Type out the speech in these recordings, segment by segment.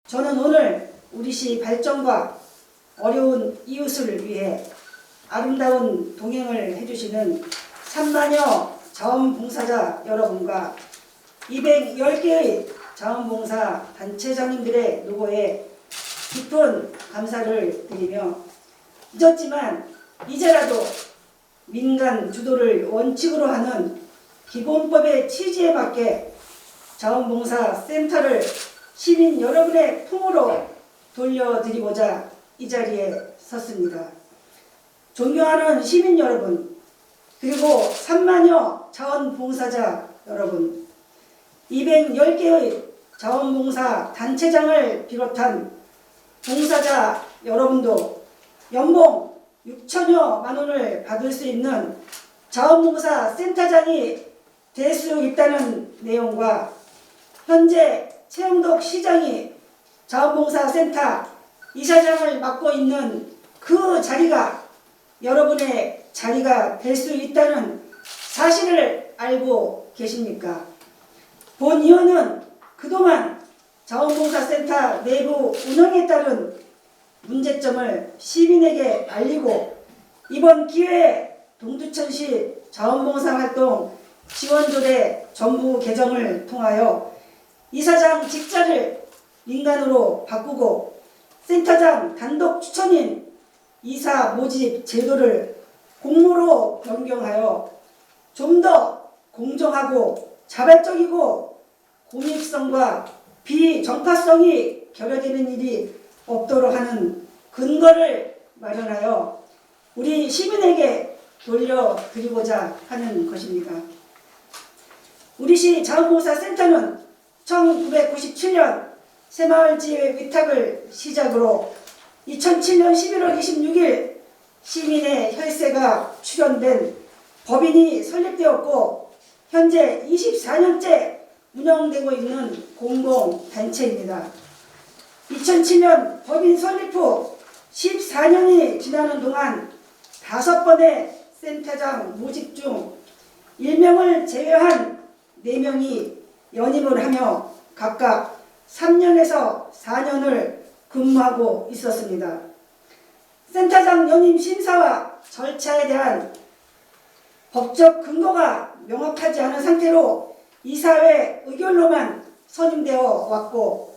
저는 오늘 우리시 발전과 어려운 이웃을 위해 아름다운 동행을 해주시는 3만여 자원봉사자 여러분과 210개의 자원봉사 단체장님들의 노고에 깊은 감사를 드리며, 잊었지만 이제라도 민간 주도를 원칙으로 하는 기본법의 취지에 맞게 자원봉사 센터를 시민 여러분의 품으로 돌려드리고자 이 자리에 섰습니다. 존경하는 시민 여러분, 그리고 3만여 자원봉사자 여러분, 210개의 자원봉사 단체장을 비롯한 봉사자 여러분도 연봉 6천여 만원을 받을 수 있는 자원봉사 센터장이 될 수 있다는 내용과, 현재 최영덕 시장이 자원봉사 센터 이사장을 맡고 있는 그 자리가 여러분의 자리가 될 수 있다는 사실을 알고 계십니까? 본의원은 그동안 자원봉사센터 내부 운영에 따른 문제점을 시민에게 알리고, 이번 기회에 동두천시 자원봉사활동 지원조례 전부 개정을 통하여 이사장 직자를 민간으로 바꾸고 센터장 단독 추천인 이사 모집 제도를 공모로 변경하여 좀 더 공정하고 자발적이고 공익성과 비정파성이 결여되는 일이 없도록 하는 근거를 마련하여 우리 시민에게 돌려드리고자 하는 것입니다. 우리시 자원봉사센터는 1997년 새마을지회 위탁을 시작으로 2007년 11월 26일 시민의 혈세가 출연된 법인이 설립되었고, 현재 24년째 운영되고 있는 공공단체입니다. 2007년 법인 설립 후 14년이 지나는 동안 5번의 센터장 모집 중 1명을 제외한 4명이 연임을 하며 각각 3년에서 4년을 근무하고 있었습니다. 센터장 연임 심사와 절차에 대한 법적 근거가 명확하지 않은 상태로 이사회 의결로만 선임되어 왔고,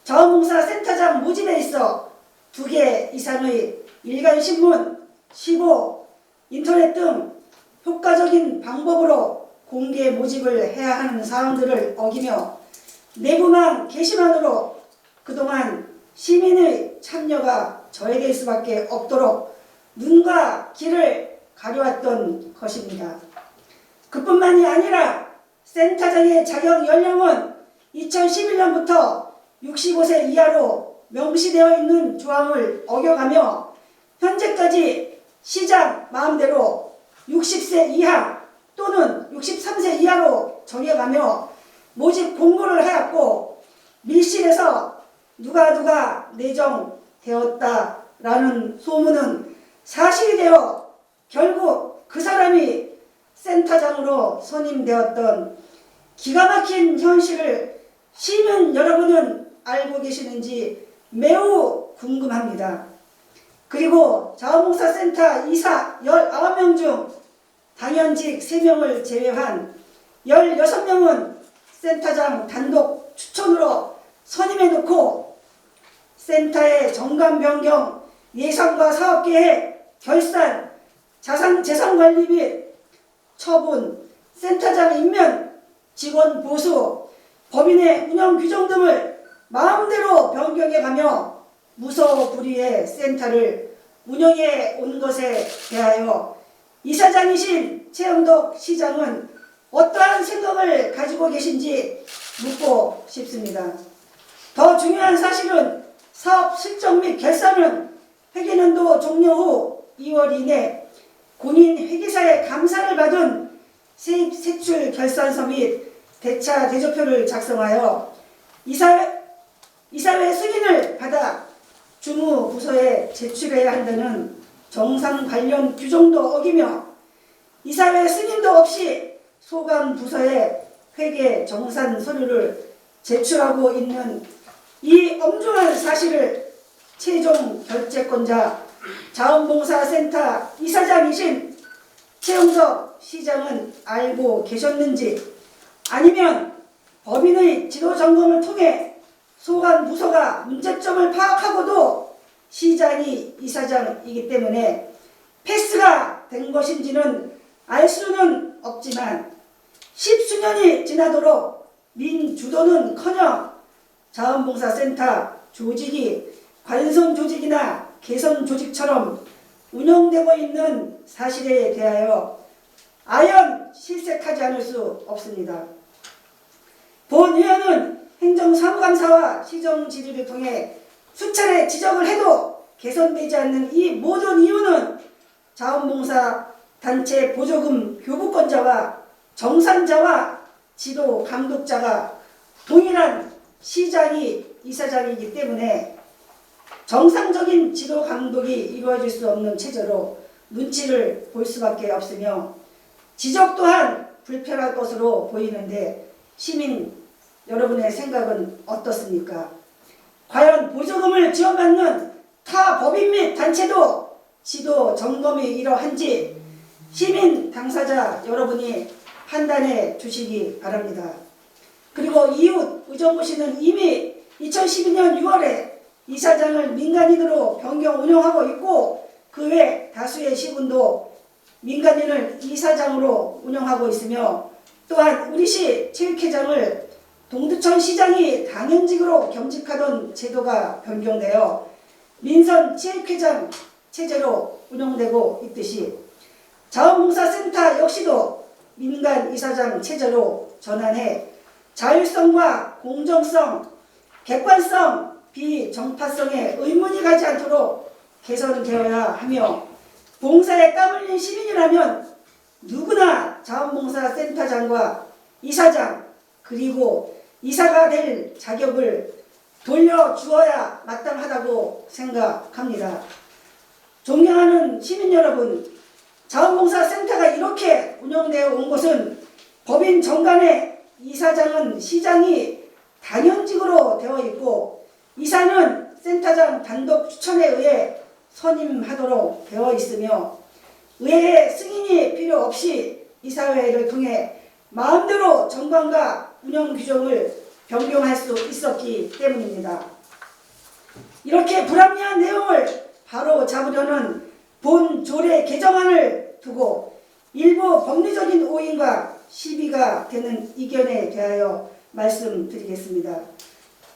자원봉사 센터장 모집에 있어 2개 이상의 일간신문, 시보, 인터넷 등 효과적인 방법으로 공개 모집을 해야 하는 사항들을 어기며 내부망 게시만으로 그동안 시민의 참여가 저해될 수밖에 없도록 눈과 귀를 가려왔던 것입니다. 그뿐만이 아니라 센터장의 자격 연령은 2011년부터 65세 이하로 명시되어 있는 조항을 어겨가며 현재까지 시장 마음대로 60세 이하 또는 63세 이하로 정해가며 모집 공고를 하였고, 밀실에서 누가 내정되었다라는 소문은 사실이 되어 결국 그 사람이 센터장으로 선임되었던 기가 막힌 현실을 시민 여러분은 알고 계시는지 매우 궁금합니다. 그리고 자원봉사센터 이사 19명 중 당연직 3명을 제외한 16명은 센터장 단독 추천으로 선임해 놓고 센터의 정관 변경, 예산과 사업계획, 결산, 재산관리 및 처분, 센터장 임면, 직원 보수, 법인의 운영 규정 등을 마음대로 변경해가며 무소불위의 센터를 운영해 온 것에 대하여 이사장이신 최영덕 시장은 어떠한 생각을 가지고 계신지 묻고 싶습니다. 더 중요한 사실은 사업 실적 및 결산은 회계년도 종료 후 2월 이내 본인 회계사의 감사를 받은 세입 세출 결산서 및 대차 대조표를 작성하여 이사회 승인을 받아 주무부서에 제출해야 한다는 정상 관련 규정도 어기며 이사회 승인도 없이 소관부서에 회계 정산 서류를 제출하고 있는 이 엄중한 사실을 최종 결재권자 자원봉사센터 이사장이신 최영석 시장은 알고 계셨는지, 아니면 법인의 지도 점검을 통해 소관 부서가 문제점을 파악하고도 시장이 이사장이기 때문에 패스가 된 것인지는 알 수는 없지만, 10수년이 지나도록 민주도는커녕 자원봉사센터 조직이 관선 조직이나 개선 조직처럼 운영되고 있는 사실에 대하여 아연 실색하지 않을 수 없습니다. 본 의원은 행정사무감사와 시정질의를 통해 수차례 지적을 해도 개선되지 않는 이 모든 이유는 자원봉사 단체 보조금 교부권자와 정산자와 지도 감독자가 동일한 시장이 이사장이기 때문에 정상적인 지도 감독이 이루어질 수 없는 체제로 눈치를 볼 수밖에 없으며, 지적 또한 불편할 것으로 보이는데 시민 여러분의 생각은 어떻습니까? 과연 보조금을 지원받는 타 법인 및 단체도 지도 점검이 이러한지 시민 당사자 여러분이 판단해 주시기 바랍니다. 그리고 이웃 의정부시는 이미 2012년 6월에 이사장을 민간인으로 변경 운영하고 있고, 그 외 다수의 시군도 민간인을 이사장으로 운영하고 있으며, 또한 우리 시 체육회장을 동두천 시장이 당연직으로 겸직하던 제도가 변경되어 민선 체육회장 체제로 운영되고 있듯이, 자원봉사센터 역시도 민간 이사장 체제로 전환해 자율성과 공정성, 객관성, 비정파성에 의문이 가지 않도록 개선되어야 하며, 봉사에 땀 흘린 시민이라면 누구나 자원봉사센터장과 이사장 그리고 이사가 될 자격을 돌려주어야 마땅하다고 생각합니다. 존경하는 시민 여러분, 자원봉사센터가 이렇게 운영되어 온 것은 법인 정관에 이사장은 시장이 당연직으로 되어 있고 이사는 센터장 단독 추천에 의해 선임하도록 되어 있으며, 의회의 승인이 필요 없이 이사회를 통해 마음대로 정관과 운영 규정을 변경할 수 있었기 때문입니다. 이렇게 불합리한 내용을 바로 잡으려는 본 조례 개정안을 두고 일부 법리적인 오인과 시비가 되는 이견에 대하여 말씀드리겠습니다.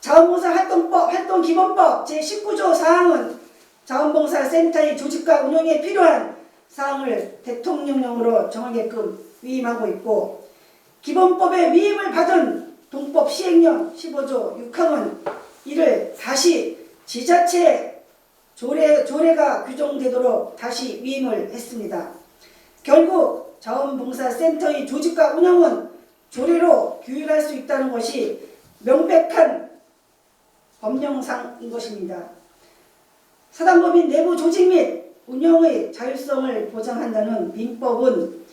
자원봉사 활동기본법 제19조 사항은 자원봉사센터의 조직과 운영에 필요한 사항을 대통령령으로 정하게끔 위임하고 있고, 기본법에 위임을 받은 동법 시행령 15조 6항은 이를 다시 지자체 조례가 규정되도록 다시 위임을 했습니다. 결국 자원봉사센터의 조직과 운영은 조례로 규율할 수 있다는 것이 명백한 법령상인 것입니다. 사단법인 내부 조직 및 운영의 자율성을 보장한다는 민법은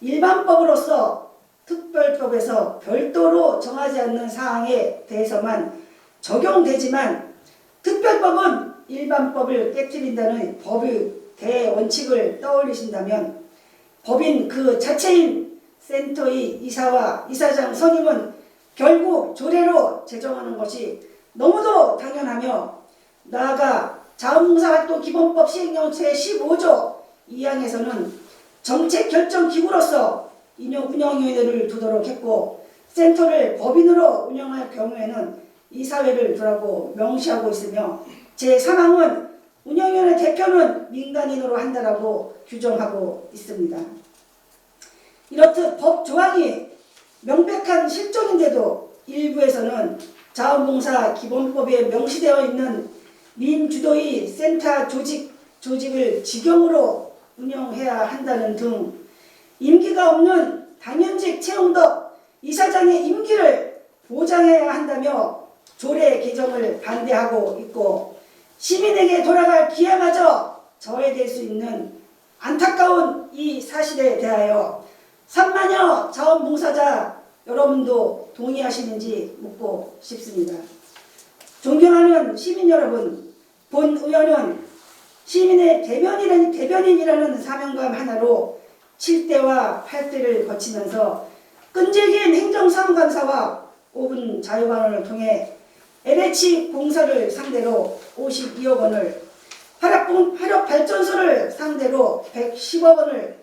일반법으로서 특별법에서 별도로 정하지 않는 사항에 대해서만 적용되지만, 특별법은 일반법을 깨트린다는 법의 대원칙을 떠올리신다면 법인 그 자체인 센터의 이사와 이사장 선임은 결국 조례로 제정하는 것이 너무도 당연하며, 나아가 자원봉사활동기본법 시행령 제15조 2항에서는 정책결정기구로서 운영위원회를 두도록 했고, 센터를 법인으로 운영할 경우에는 이사회를 두라고 명시하고 있으며, 제3항은 운영위원회 대표는 민간인으로 한다라고 규정하고 있습니다. 이렇듯 법 조항이 명백한 실정인데도 일부에서는 자원봉사 기본법에 명시되어 있는 민주도의 센터 조직을 직영으로 운영해야 한다는 등 임기가 없는 당연직 채용덕 이사장의 임기를 보장해야 한다며 조례 개정을 반대하고 있고, 시민에게 돌아갈 기회마저 저해될 수 있는 안타까운 이 사실에 대하여 3만여 자원봉사자 여러분도 동의하시는지 묻고 싶습니다. 존경하는 시민 여러분, 본 의원은 시민의 대변인이라는 사명감 하나로 7대와 8대를 거치면서 끈질긴 행정사무감사와 5분 자유반원을 통해 LH 공사를 상대로 52억 원을, 화력발전소를 상대로 110억 원을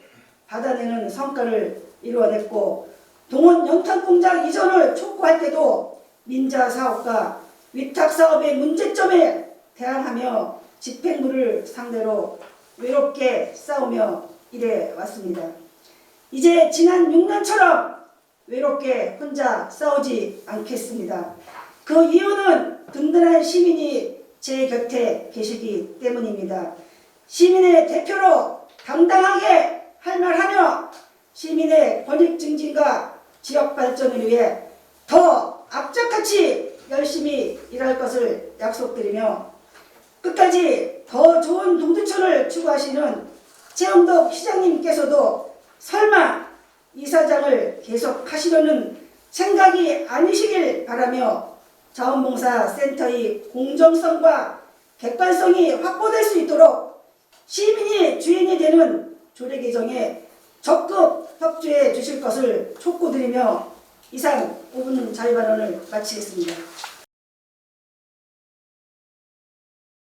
받아내는 성과를 이루어냈고, 동원 연탄공장 이전을 촉구할 때도 민자 사업과 위탁 사업의 문제점에 대항하며 집행부를 상대로 외롭게 싸우며 이래 왔습니다. 이제 지난 6년처럼 외롭게 혼자 싸우지 않겠습니다. 그 이유는 든든한 시민이 제 곁에 계시기 때문입니다. 시민의 대표로 당당하게 할 말하며 시민의 권익 증진과 지역 발전을 위해 더 악착같이 열심히 일할 것을 약속드리며, 끝까지 더 좋은 동두천을 추구하시는 최영덕 시장님께서도 설마 이사장을 계속 하시려는 생각이 아니시길 바라며, 자원봉사센터의 공정성과 객관성이 확보될 수 있도록 시민이 주인이 되는 조례 개정에 적극 협조해 주실 것을 촉구드리며 이상 5분 자유발언을 마치겠습니다.